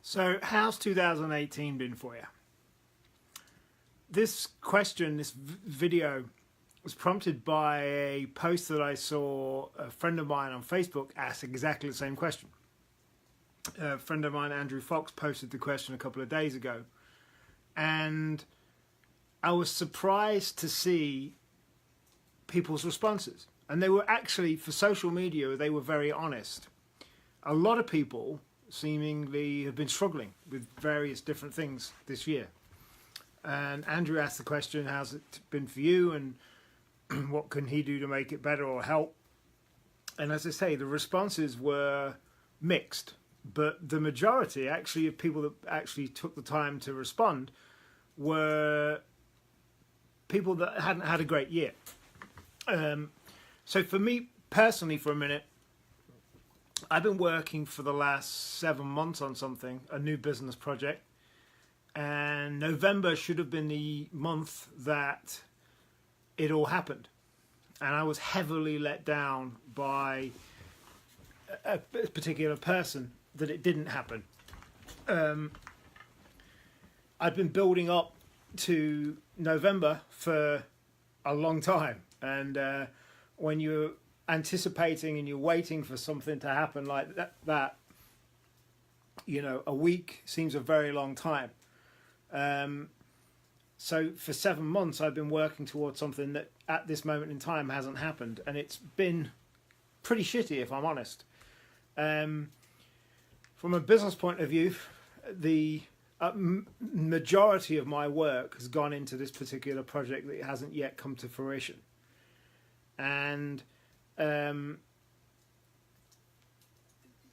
So, how's 2018 been for you? This question, this video, was prompted by a post that I saw a friend of mine on Facebook ask exactly the same question. A friend of mine, Andrew Fox, posted the question a couple of days ago, and I was surprised to see people's responses. And they were actually, for social media, they were very honest. A lot of people seemingly have been struggling with various different things this year. And Andrew asked the question, how's it been for you, and what can he do to make it better or help? And as I say, the responses were mixed, but the majority actually of people that actually took the time to respond were people that hadn't had a great year. So for me personally, for a minute, I've been working for the last 7 months on something, a new business project, and November should have been the month that it all happened. And I was heavily let down by a particular person that it didn't happen. I'd been building up to November for a long time, and when you're anticipating and you're waiting for something to happen like that, you know, a week seems a very long time. So for 7 months I've been working towards something that at this moment in time hasn't happened, and it's been pretty shitty, if I'm honest. From a business point of view, the majority of my work has gone into this particular project that hasn't yet come to fruition. And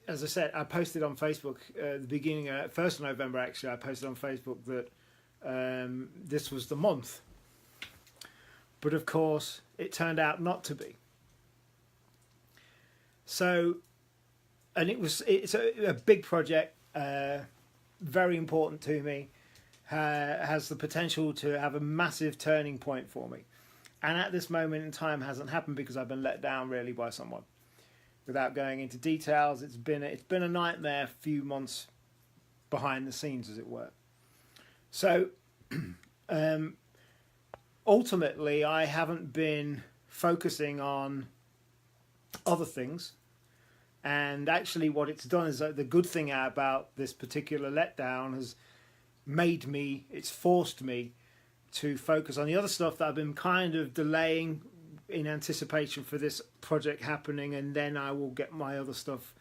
as I said, I posted on Facebook at the beginning, 1st of November actually, I posted on Facebook that this was the month. But of course, it turned out not to be. So, and it's a big project, very important to me, has the potential to have a massive turning point for me. And at this moment in time hasn't happened because I've been let down really by someone. Without going into details, it's been a nightmare few months behind the scenes, as it were. So ultimately, I haven't been focusing on other things. And actually what it's done is that the good thing about this particular letdown has it's forced me to focus on the other stuff that I've been kind of delaying in anticipation for this project happening, and then I will get my other stuff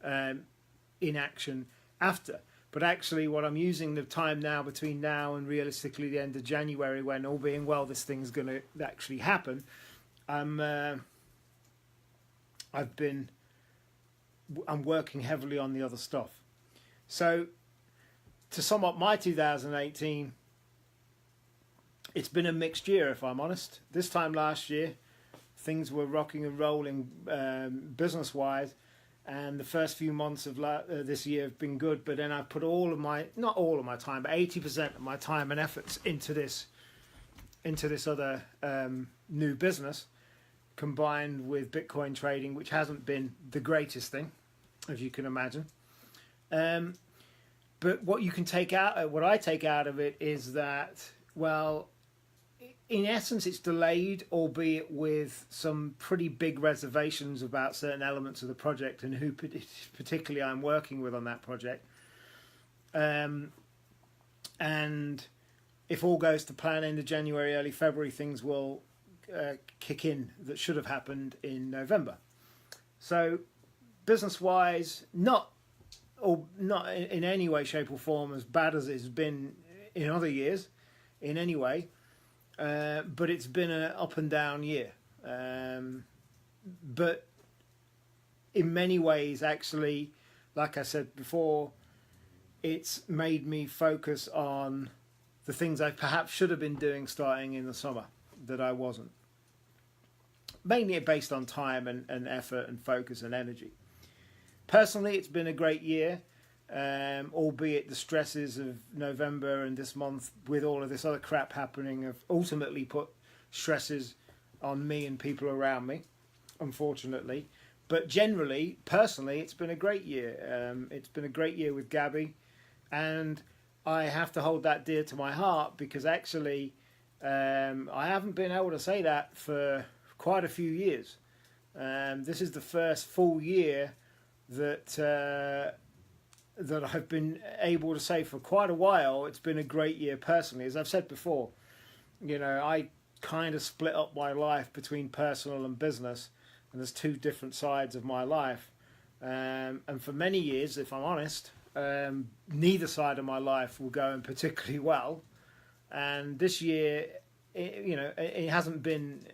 in action after. But actually what I'm using the time now between now and realistically the end of January, when all being well this thing's going to actually happen, I'm working heavily on the other stuff. So to sum up my 2018, it's been a mixed year, if I'm honest. This time last year, things were rocking and rolling business-wise, and the first few months of this year have been good. But then I put not all of my time, but 80% of my time and efforts into this other new business, combined with Bitcoin trading, which hasn't been the greatest thing, as you can imagine. But what I take out of it is that, well, in essence, it's delayed, albeit with some pretty big reservations about certain elements of the project and who particularly I'm working with on that project. And if all goes to plan, end of January, early February, things will kick in that should have happened in November. So business-wise, not in any way, shape or form as bad as it's been in other years, in any way. But it's been an up and down year. But in many ways, actually, like I said before, it's made me focus on the things I perhaps should have been doing starting in the summer that I wasn't. Mainly based on time and effort and focus and energy. Personally, it's been a great year. Albeit the stresses of November and this month with all of this other crap happening have ultimately put stresses on me and people around me, unfortunately. But generally, personally, it's been a great year. It's been a great year with Gabby. and I have to hold that dear to my heart because actually I haven't been able to say that for quite a few years. This is the first full year that that I've been able to say for quite a while. It's been a great year personally. As I've said before, you know, I kind of split up my life between personal and business, and there's two different sides of my life. And for many years, if I'm honest, neither side of my life will go in particularly well. And this year, it hasn't been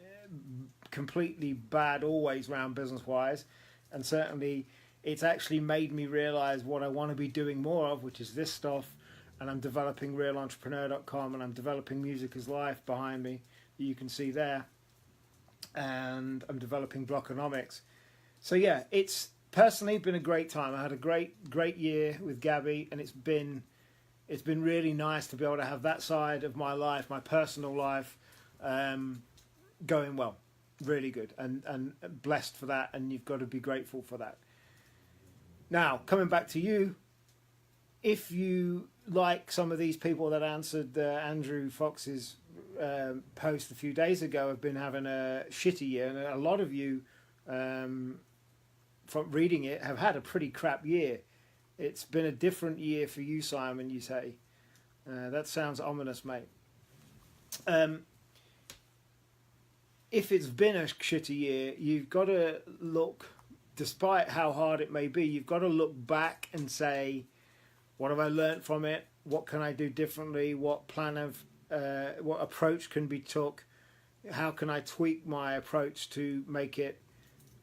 completely bad always round business wise, and certainly it's actually made me realize what I want to be doing more of, which is this stuff. And I'm developing realeNtrepreneur.com, and I'm developing Music is Life behind me that you can see there, and I'm developing Blockonomics. So yeah, it's personally been a great time. I had a great year with Gabby, and it's been really nice to be able to have that side of my life, my personal life, going well, really good, and blessed for that. And you've got to be grateful for that. Now, coming back to you, if you like some of these people that answered Andrew Fox's post a few days ago, have been having a shitty year, and a lot of you, from reading it, have had a pretty crap year. It's been a different year for you, Simon, you say. That sounds ominous, mate. If it's been a shitty year, you've got to look, despite how hard it may be, you've got to look back and say, what have I learned from it? What can I do differently? What approach can be took? How can I tweak my approach to make it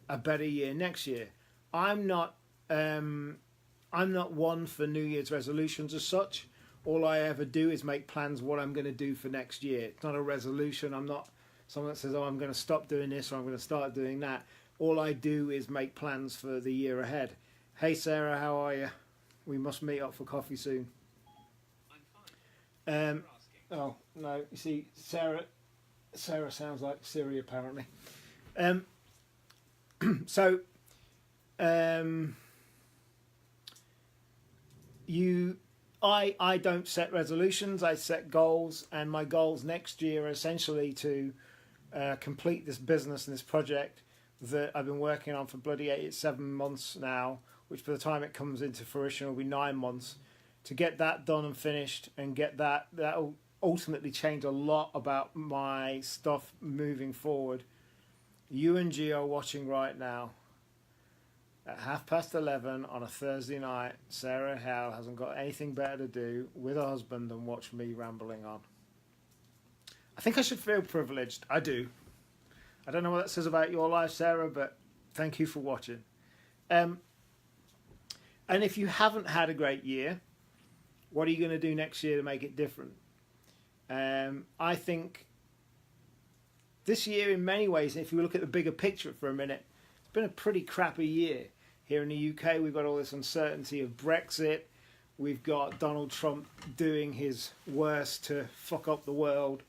a better year next year? I'm not one for New Year's resolutions as such. All I ever do is make plans what I'm going to do for next year. It's not a resolution. I'm not someone that says, oh, I'm going to stop doing this or I'm going to start doing that. All I do is make plans for the year ahead. Hey, Sarah, how are you? We must meet up for coffee soon. I'm fine. Oh, no. You see, Sarah sounds like Siri, apparently. I don't set resolutions. I set goals, and my goals next year are essentially to complete this business and this project that I've been working on for bloody 7 months now, which by the time it comes into fruition will be 9 months. To get that done and finished and get that'll ultimately change a lot about my stuff moving forward. You and G are watching right now. At 11:30 on a Thursday night, Sarah Howell hasn't got anything better to do with her husband than watch me rambling on. I think I should feel privileged. I do. I don't know what that says about your life, Sarah, but thank you for watching. And if you haven't had a great year, what are you going to do next year to make it different? I think this year, in many ways, if you look at the bigger picture for a minute, it's been a pretty crappy year. Here in the UK, we've got all this uncertainty of Brexit. We've got Donald Trump doing his worst to fuck up the world.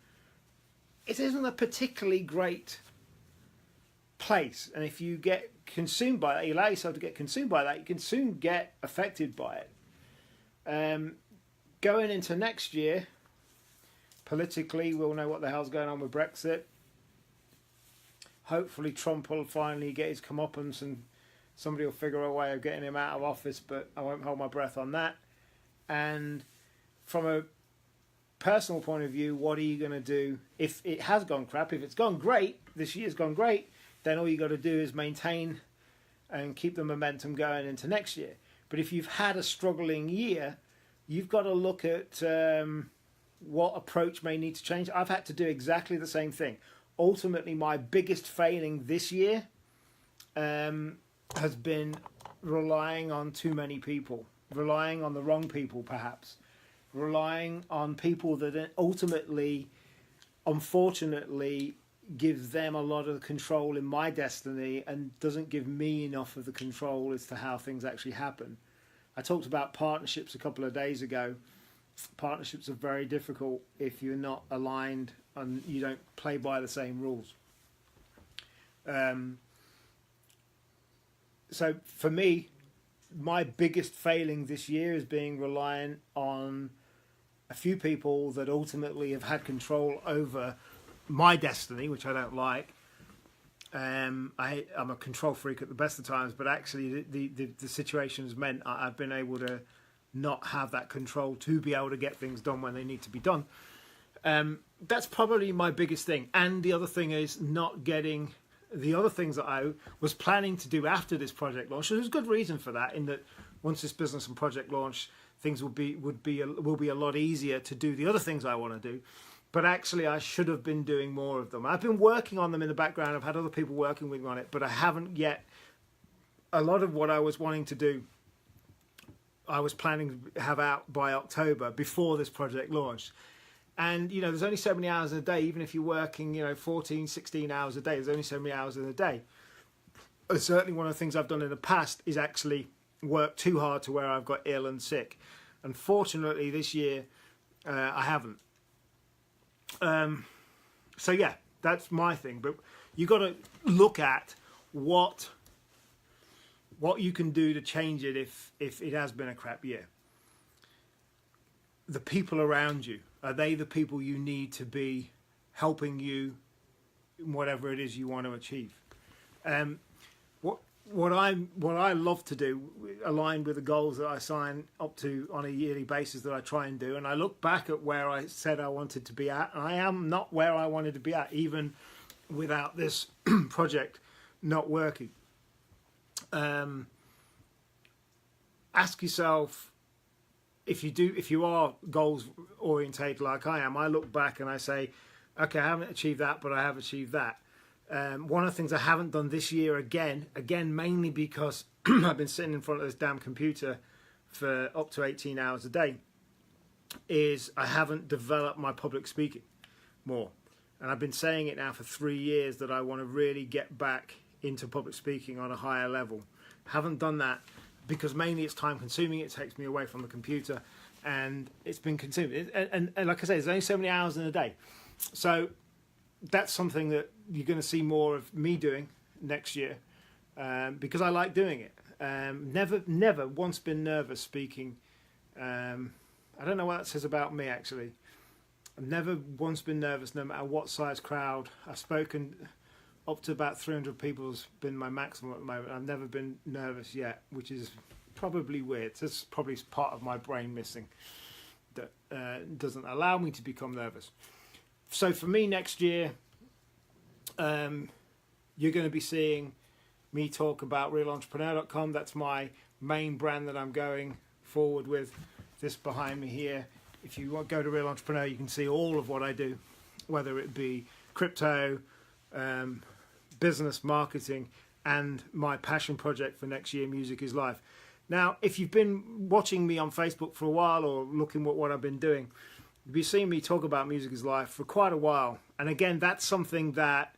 It isn't a particularly great place. And if you get consumed by that, you allow yourself to get consumed by that, you can soon get affected by it. Going into next year, politically, we'll know what the hell's going on with Brexit. Hopefully Trump will finally get his comeuppance and somebody will figure a way of getting him out of office, but I won't hold my breath on that. And from a personal point of view, what are you going to do if it has gone crap? If it's gone great, this year's gone great, then all you got to do is maintain and keep the momentum going into next year. But if you've had a struggling year, you've got to look at what approach may need to change. I've had to do exactly the same thing. Ultimately, my biggest failing this year has been relying on too many people, relying on the wrong people perhaps, relying on people that ultimately, unfortunately, gives them a lot of control in my destiny and doesn't give me enough of the control as to how things actually happen. I talked about partnerships a couple of days ago. Partnerships are very difficult if you're not aligned and you don't play by the same rules. So for me, my biggest failing this year is being reliant on a few people that ultimately have had control over my destiny, which I don't like. I'm a control freak at the best of times, but actually the situation has meant I've been able to not have that control to be able to get things done when they need to be done. That's probably my biggest thing. And the other thing is not getting the other things that I was planning to do after this project launch. There's good reason for that, in that once this business and project launch, things will be a lot easier to do the other things I want to do. But actually, I should have been doing more of them. I've been working on them in the background. I've had other people working with me on it, but I haven't yet. A lot of what I was wanting to do, I was planning to have out by October, before this project launched. And, there's only so many hours in a day. Even if you're working, 14, 16 hours a day, there's only so many hours in a day. And certainly one of the things I've done in the past is actually work too hard to where I've got ill and sick. Unfortunately, this year, I haven't. So yeah, that's my thing. But you got to look at what you can do to change it if it has been a crap year. The people around you, are they the people you need to be helping you in whatever it is you want to achieve? What I love to do, aligned with the goals that I sign up to on a yearly basis, that I try and do, and I look back at where I said I wanted to be at, and I am not where I wanted to be at, even without this project not working. Ask yourself, if you are goals orientated like I am, I look back and I say, okay, I haven't achieved that, but I have achieved that. One of the things I haven't done this year, again mainly because I've been sitting in front of this damn computer for up to 18 hours a day, is I haven't developed my public speaking more. And I've been saying it now for 3 years that I want to really get back into public speaking on a higher level. Haven't done that because mainly it's time consuming. It takes me away from the computer, and it's been consuming. And like I say, there's only so many hours in a day. So that's something that you're going to see more of me doing next year, because I like doing it. Never once been nervous speaking. I don't know what that says about me, actually. I've never once been nervous, no matter what size crowd. I've spoken up to about 300 people has been my maximum at the moment. I've never been nervous yet, which is probably weird. That's probably part of my brain missing that doesn't allow me to become nervous. So for me next year, you're going to be seeing me talk about realeNtrepreneur.com. That's my main brand that I'm going forward with. This behind me here. If you want to go to Real Entrepreneur, you can see all of what I do, whether it be crypto, business, marketing, and my passion project for next year, Music is Life. Now, if you've been watching me on Facebook for a while or looking at what I've been doing, you've been seeing me talk about Music is Life for quite a while. And again, that's something that,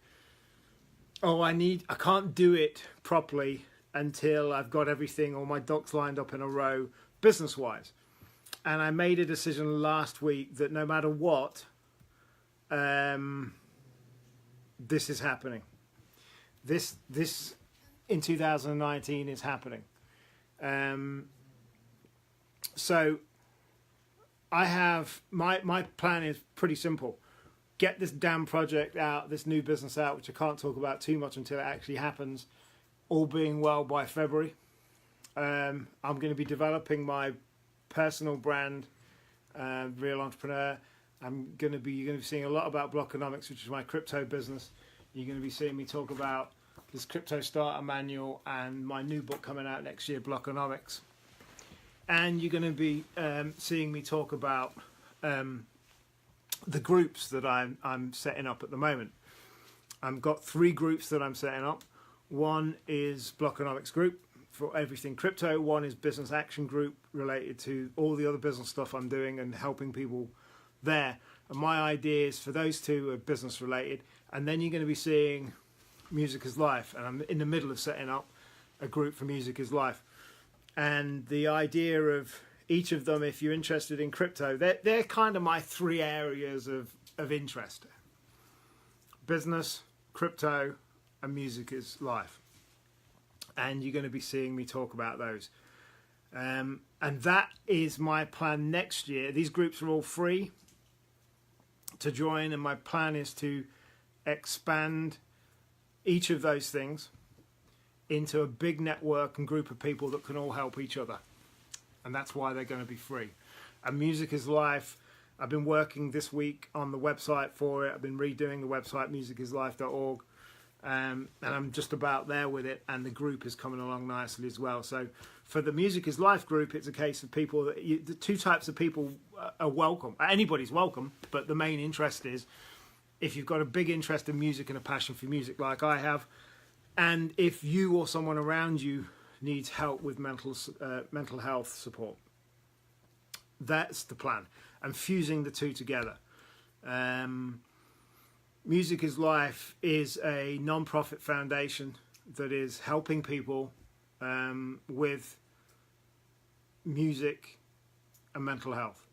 I can't do it properly until I've got everything, all my ducks lined up in a row, business-wise. And I made a decision last week that no matter what, this is happening. This in 2019 is happening. So I have my plan is pretty simple. Get this damn project out, this new business out, which I can't talk about too much until it actually happens, all being well by February. I'm going to be developing my personal brand, Real Entrepreneur. You're going to be seeing a lot about Blockonomics, which is my crypto business. You're going to be seeing me talk about this crypto starter manual and my new book coming out next year, Blockonomics. And you're going to be seeing me talk about the groups that I'm setting up at the moment. I've got 3 groups that I'm setting up. One is Blockonomics Group for everything crypto. One is Business Action Group, related to all the other business stuff I'm doing and helping people there. And my ideas for those 2 are business related. And then you're going to be seeing Music is Life. And I'm in the middle of setting up a group for Music is Life. And the idea of each of them, if you're interested in crypto, they're kind of my 3 areas of interest. Business, crypto, and Music is Life. And you're going to be seeing me talk about those. And that is my plan next year. These groups are all free to join, and my plan is to expand each of those things into a big network and group of people that can all help each other. And that's why they're going to be free. And Music is Life, I've been working this week on the website for it. I've been redoing the website, musicislife.org. And I'm just about there with it, and the group is coming along nicely as well. So for the Music is Life group, it's a case of people that the two types of people are welcome. Anybody's welcome, but the main interest is if you've got a big interest in music and a passion for music like I have, and if you or someone around you needs help with mental health support. That's the plan. And fusing the two together. Music is Life is a non-profit foundation that is helping people with music and mental health.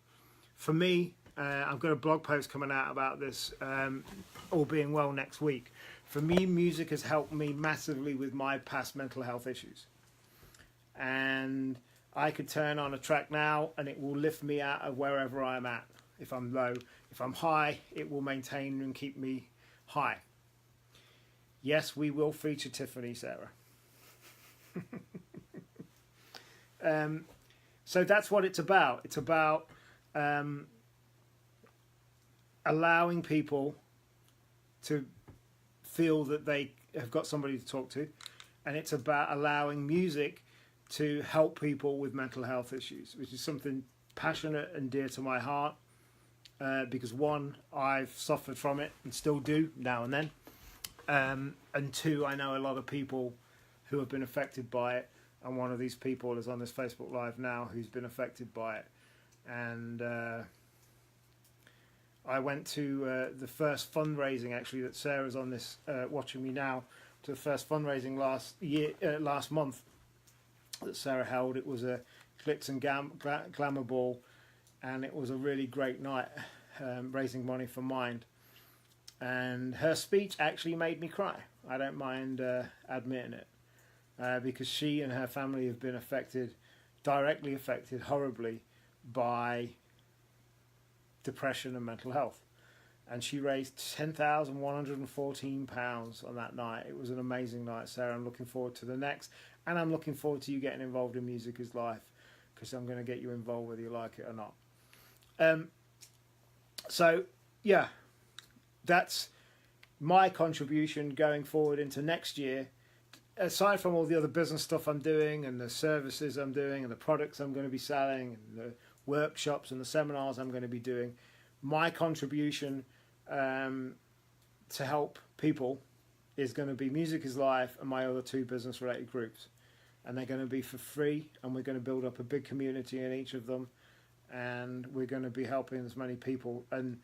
For me, I've got a blog post coming out about this, all being well, next week. For me, music has helped me massively with my past mental health issues. And I could turn on a track now and it will lift me out of wherever I'm at. If I'm low, if I'm high, it will maintain and keep me high. Yes, we will feature Tiffany, Sarah. So that's what it's about. It's about allowing people to feel that they have got somebody to talk to. And it's about allowing music to help people with mental health issues, which is something passionate and dear to my heart. Because one, I've suffered from it and still do now and then. And two, I know a lot of people who have been affected by it. And one of these people is on this Facebook Live now who's been affected by it. And I went to the first fundraising, actually, that Sarah's on this, watching me now, to the first fundraising last month that Sarah held. It was a Glitz and Glamour Ball, and it was a really great night, raising money for Mind. And her speech actually made me cry. I don't mind admitting it, because she and her family have been directly affected horribly by depression and mental health. And she raised £10,114 on that night. It was an amazing night, Sarah. I'm looking forward to the next. And I'm looking forward to you getting involved in Music is Life, because I'm going to get you involved whether you like it or not. So, yeah, that's my contribution going forward into next year. Aside from all the other business stuff I'm doing and the services I'm doing and the products I'm going to be selling and the workshops and the seminars I'm going to be doing, my contribution to help people is going to be Music is Life and my other two business related groups. And they're going to be for free, and we're going to build up a big community in each of them, and we're going to be helping as many people. And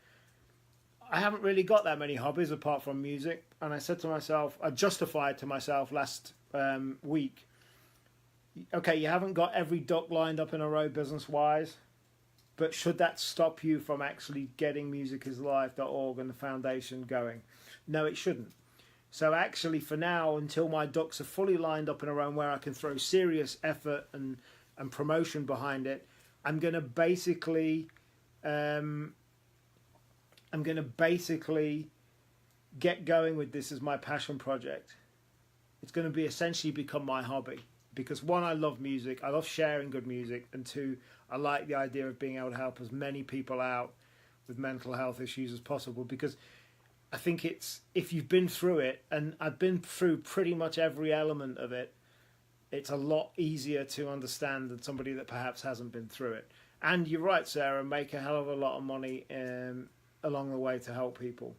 I haven't really got that many hobbies apart from music. And I said to myself, I justified to myself last week, okay, you haven't got every duck lined up in a row business-wise, but should that stop you from actually getting musicislife.org and the foundation going? No, it shouldn't. So actually, for now, until my ducks are fully lined up in a row where I can throw serious effort and promotion behind it, I'm going to basically get going with this as my passion project. It's going to be essentially become my hobby, because one, I love music, I love sharing good music, and two, I like the idea of being able to help as many people out with mental health issues as possible, because I think it's, if you've been through it, and I've been through pretty much every element of it, it's a lot easier to understand than somebody that perhaps hasn't been through it. And you're right, Sarah, make a hell of a lot of money along the way to help people.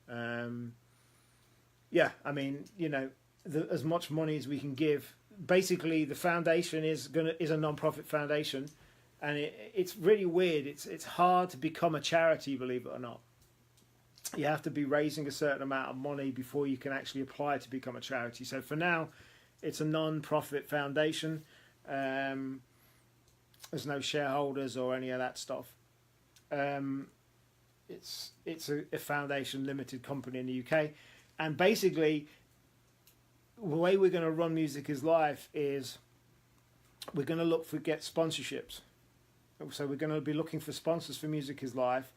Yeah, I mean, you know, as much money as we can give. Basically, the foundation is a non-profit foundation, and it's really weird. It's hard to become a charity, believe it or not. You have to be raising a certain amount of money before you can actually apply to become a charity. So for now, it's a non-profit foundation. There's no shareholders or any of that stuff. It's a foundation limited company in the UK, and basically the way we're going to run Music is Life is we're going to look for get sponsorships. So we're going to be looking for sponsors for Music is Life,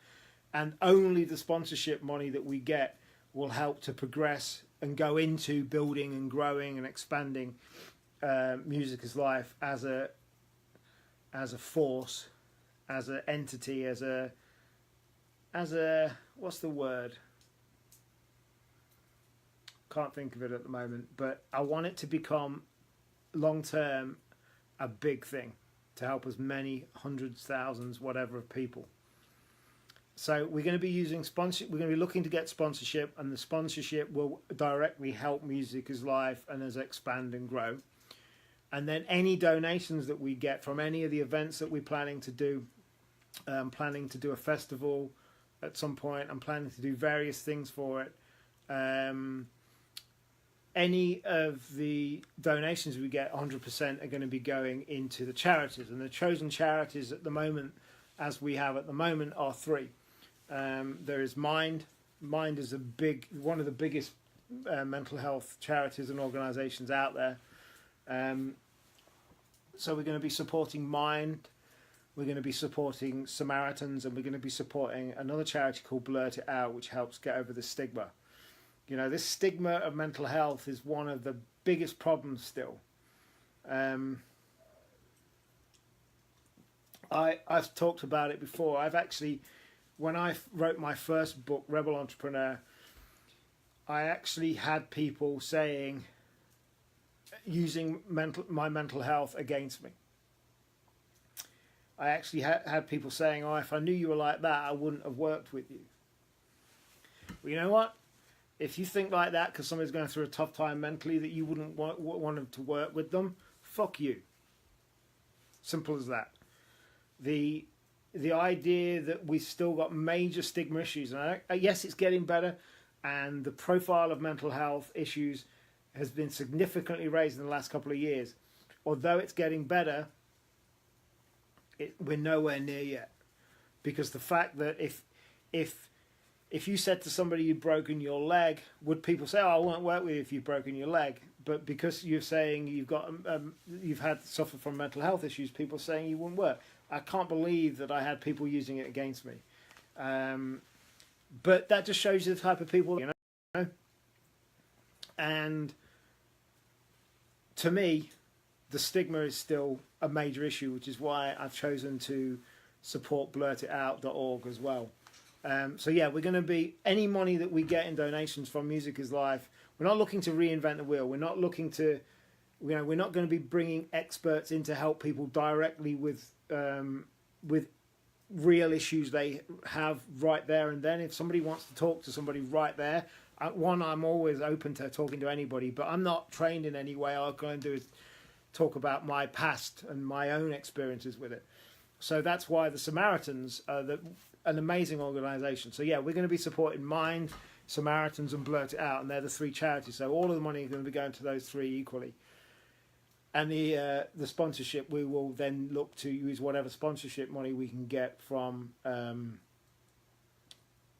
and only the sponsorship money that we get will help to progress and go into building and growing and expanding Music is Life as a force, as an entity, as a what's the word? Can't think of it at the moment, but I want it to become long term a big thing to help as many hundreds, thousands, whatever of people. So we're going to be using sponsorship. We're going to be looking to get sponsorship, and the sponsorship will directly help Music is Life and as expand and grow. And then any donations that we get from any of the events that we're planning to do, planning to do a festival at some point. I'm planning to do various things for it. Any of the donations we get, 100% are going to be going into the charities. And the chosen charities at the moment, as we have at the moment, are three. There is Mind. Mind is one of the biggest mental health charities and organisations out there. So we're going to be supporting Mind. We're going to be supporting Samaritans, and we're going to be supporting another charity called Blurt It Out, which helps get over the stigma. You know, this stigma of mental health is one of the biggest problems still. I've talked about it before. I've actually, when I wrote my first book, Rebel Entrepreneur, I actually had people saying, using my mental health against me. I actually had people saying, oh, if I knew you were like that, I wouldn't have worked with you. Well, you know what? If you think like that because somebody's going through a tough time mentally that you wouldn't want them to work with them, fuck you. Simple as that. The idea that we've still got major stigma issues, and yes, it's getting better, and the profile of mental health issues has been significantly raised in the last couple of years. Although it's getting better, we're nowhere near yet. Because the fact that if you said to somebody you'd broken your leg, would people say, oh, I won't work with you if you've broken your leg? But because you're saying you've had suffered from mental health issues, people are saying you wouldn't work. I can't believe that I had people using it against me. But that just shows you the type of people, you know. And to me, the stigma is still a major issue, which is why I've chosen to support blurtitout.org as well. So yeah, we're going to be, any money that we get in donations from Music is Life, we're not looking to reinvent the wheel. We're not looking to, we're not going to be bringing experts in to help people directly with real issues they have right there and then. If somebody wants to talk to somebody right there, I'm always open to talking to anybody, but I'm not trained in any way. All I'm going to do is talk about my past and my own experiences with it. So that's why the Samaritans are an amazing organisation. So yeah, we're going to be supporting Mind, Samaritans and Blurt It Out, and they're the three charities. So all of the money is going to be going to those three equally. And the sponsorship, we will then look to use whatever sponsorship money we can get from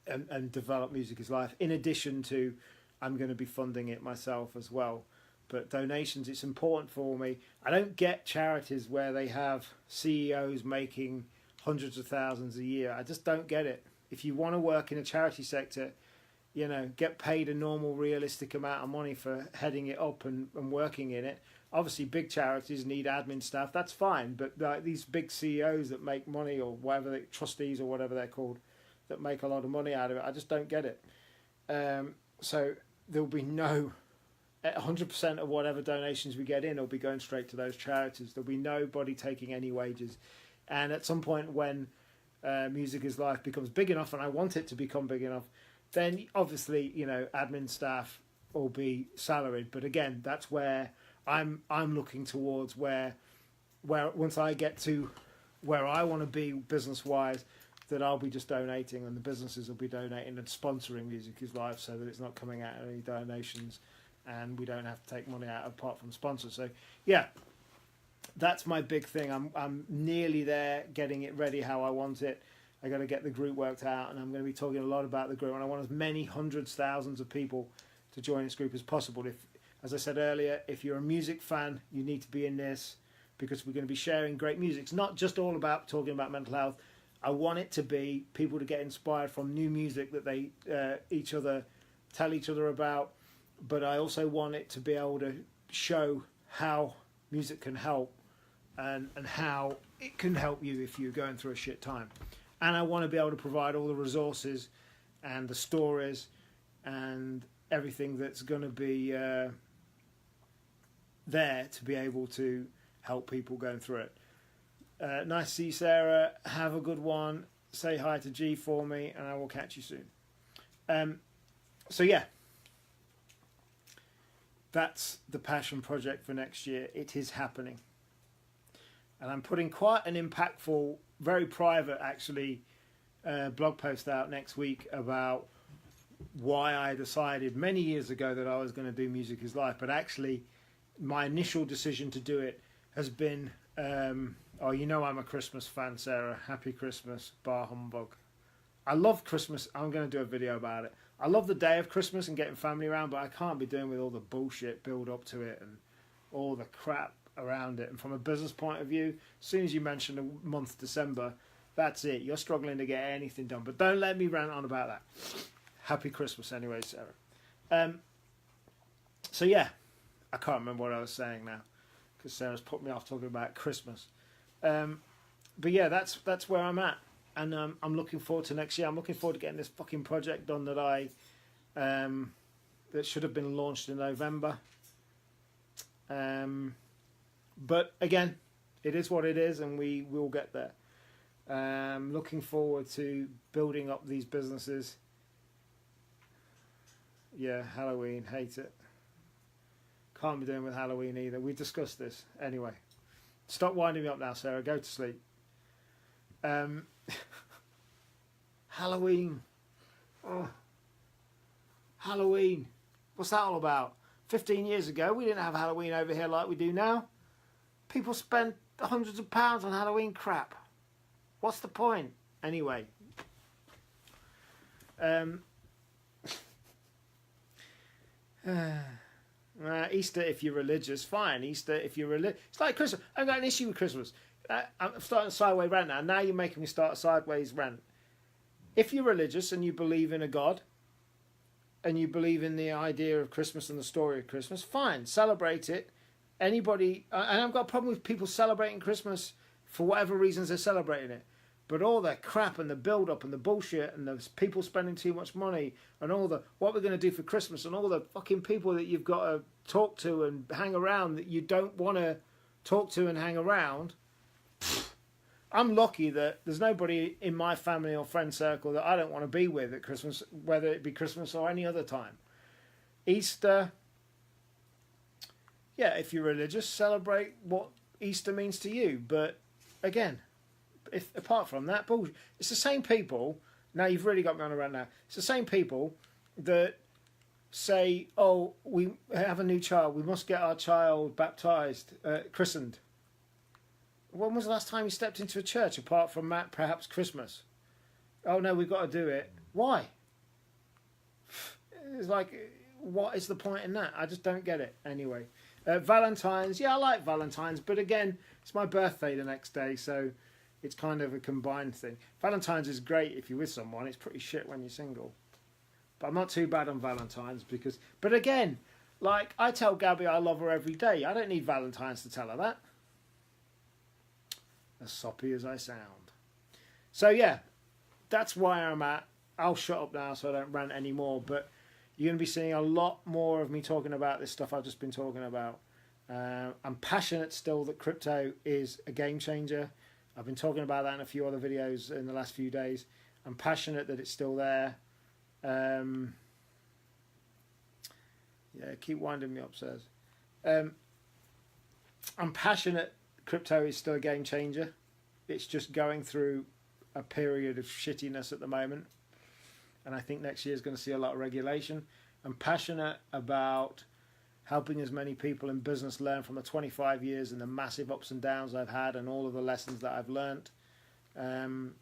and develop Music is Life. In addition to, I'm going to be funding it myself as well. But donations, it's important for me. I don't get charities where they have CEOs making hundreds of thousands a year. I just don't get it. If you want to work in a charity sector, you know, get paid a normal, realistic amount of money for heading it up and working in it. Obviously, big charities need admin staff. That's fine. But like these big CEOs that make money, or whatever, trustees or whatever they're called, that make a lot of money out of it, I just don't get it. So there will be no 100% of whatever donations we get in will be going straight to those charities. There'll be nobody taking any wages. And at some point when Music is Life becomes big enough, and I want it to become big enough, then obviously, you know, admin staff will be salaried. But again, that's where I'm looking towards, where once I get to where I want to be business wise, that I'll be just donating, and the businesses will be donating and sponsoring Music is Life, so that it's not coming out of any donations, and we don't have to take money out apart from sponsors. So yeah, that's my big thing. I'm nearly there, getting it ready how I want it. I got to get the group worked out, and I'm going to be talking a lot about the group, and I want as many hundreds, thousands of people to join this group as possible. If, as I said earlier, if you're a music fan, you need to be in this. because we're going to be sharing great music. It's not just all about talking about mental health. I want it to be people to get inspired from new music that they tell each other about, but I also want it to be able to show how music can help and how it can help you if you're going through a shit time. And I want to be able to provide all the resources and the stories and everything that's going to be there to be able to help people going through it. Nice to see you, Sarah. Have a good one. Say hi to G for me, and I will catch you soon. So yeah, that's the passion project for next year. It is happening. And I'm putting quite an impactful, very private actually, blog post out next week about why I decided many years ago that I was going to do Music is Life. But actually, my initial decision to do it has been, oh, you know I'm a Christmas fan, Sarah. Happy Christmas, bar humbug. I love Christmas. I'm going to do a video about it. I love the day of Christmas and getting family around, but I can't be doing with all the bullshit build up to it and all the crap around it. And from a business point of view, as soon as you mention the month December, that's it. You're struggling to get anything done. But don't let me rant on about that. Happy Christmas anyway, Sarah. So yeah, I can't remember what I was saying now because Sarah's put me off talking about Christmas. But yeah, that's where I'm at. And I'm looking forward to next year. I'm looking forward to getting this fucking project done that that should have been launched in November. But again, it is what it is, and we will get there. Looking forward to building up these businesses. Yeah, Halloween, hate it. Can't be doing with Halloween either. We discussed this anyway. Stop winding me up now, Sarah. Go to sleep. Halloween. Oh. Halloween. What's that all about? 15 years ago, we didn't have Halloween over here like we do now. People spent hundreds of pounds on Halloween crap. What's the point? Anyway. Easter if you're religious, fine. Easter if you're religious. It's like Christmas. I've got an issue with Christmas. I'm starting a sideways rant now. Now you're making me start a sideways rant. If you're religious and you believe in a God, and you believe in the idea of Christmas and the story of Christmas, fine, celebrate it. Anybody, and I've got a problem with people celebrating Christmas for whatever reasons they're celebrating it. But all the crap and the build-up and the bullshit and the people spending too much money and all the what we're going to do for Christmas and all the fucking people that you've got to talk to and hang around that you don't want to talk to and hang around. I'm lucky that there's nobody in my family or friend circle that I don't want to be with at Christmas, whether it be Christmas or any other time. Easter, yeah, if you're religious, celebrate what Easter means to you. But again, if apart from that bullshit, it's the same people. Now you've really got me on around now. It's the same people that say, "Oh, we have a new child. We must get our child baptized, christened." When was the last time you stepped into a church apart from perhaps Christmas? Oh no, we've got to do it. Why? It's like, what is the point in that? I just don't get it. Anyway, Valentine's, yeah, I like Valentine's, but again, it's my birthday the next day, so it's kind of a combined thing. Valentine's is great if you're with someone. It's pretty shit when you're single. But I'm not too bad on Valentine's because, but again, like I tell Gabby I love her every day. I don't need Valentine's to tell her that. As soppy as I sound. So yeah, that's why I'm at. I'll shut up now so I don't rant anymore. But you're going to be seeing a lot more of me talking about this stuff I've just been talking about. I'm passionate still that crypto is a game changer. I've been talking about that in a few other videos in the last few days. I'm passionate that it's still there. Yeah, keep winding me up, says. I'm passionate crypto is still a game changer. It's just going through a period of shittiness at the moment. And I think next year is going to see a lot of regulation. I'm passionate about helping as many people in business learn from the 25 years and the massive ups and downs I've had and all of the lessons that I've learnt. And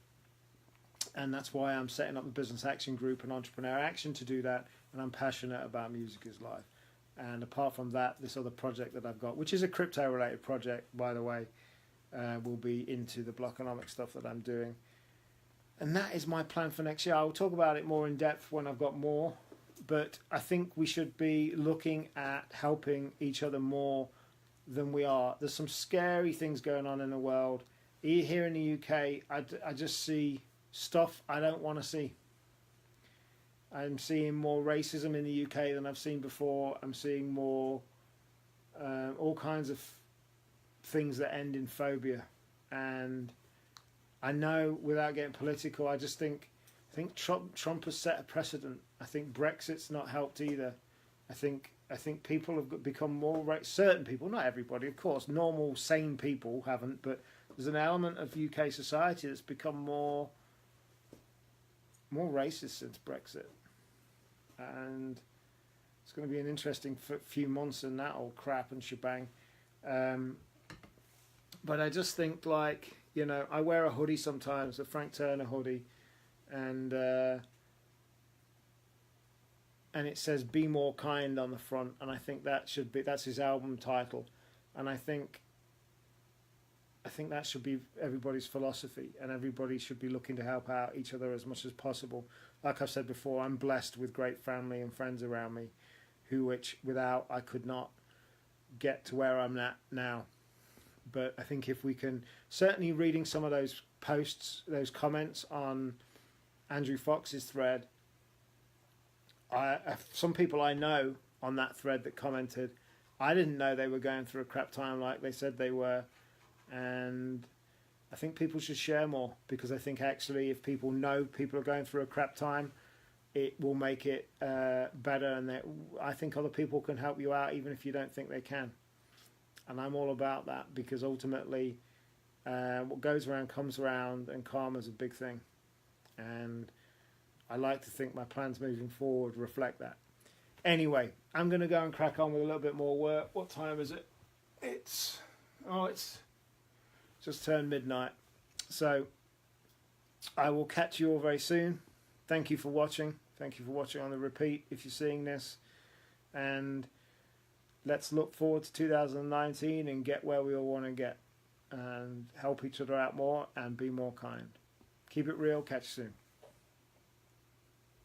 that's why I'm setting up the Business Action Group and Entrepreneur Action to do that. And I'm passionate about Music is Life. And apart from that, this other project that I've got, which is a crypto related project, by the way, will be into the Blockonomics stuff that I'm doing. And that is my plan for next year. I'll talk about it more in depth when I've got more. But I think we should be looking at helping each other more than we are. There's some scary things going on in the world. Here in the UK, I just see stuff I don't want to see. I'm seeing more racism in the UK than I've seen before. I'm seeing more all kinds of things that end in phobia. And I know, without getting political, I think Trump has set a precedent. I think Brexit's not helped either. I think people have become more certain people, not everybody, of course. Normal, sane people haven't, but there's an element of UK society that's become more racist since Brexit, and it's going to be an interesting few months in that old crap and shebang. But I just think, like, you know, I wear a hoodie sometimes, a Frank Turner hoodie, and it says "Be More Kind" on the front, and I think that's his album title, and I think that should be everybody's philosophy, and everybody should be looking to help out each other as much as possible. Like I've said before, I'm blessed with great family and friends around me, which without I could not get to where I'm at now. But I think if we can, certainly reading some of those posts, those comments on Andrew Fox's thread, some people I know on that thread that commented, I didn't know they were going through a crap time like they said they were. And I think people should share more, because I think actually if people know people are going through a crap time, it will make it better, and I think other people can help you out even if you don't think they can. And I'm all about that, because ultimately what goes around comes around, and karma's a big thing. And I like to think my plans moving forward reflect that. Anyway, I'm going to go and crack on with a little bit more work. What time is it? It's just turned midnight. So I will catch you all very soon. Thank you for watching. Thank you for watching on the repeat if you're seeing this. And let's look forward to 2019 and get where we all want to get, and help each other out more and be more kind. Keep it real. Catch you soon.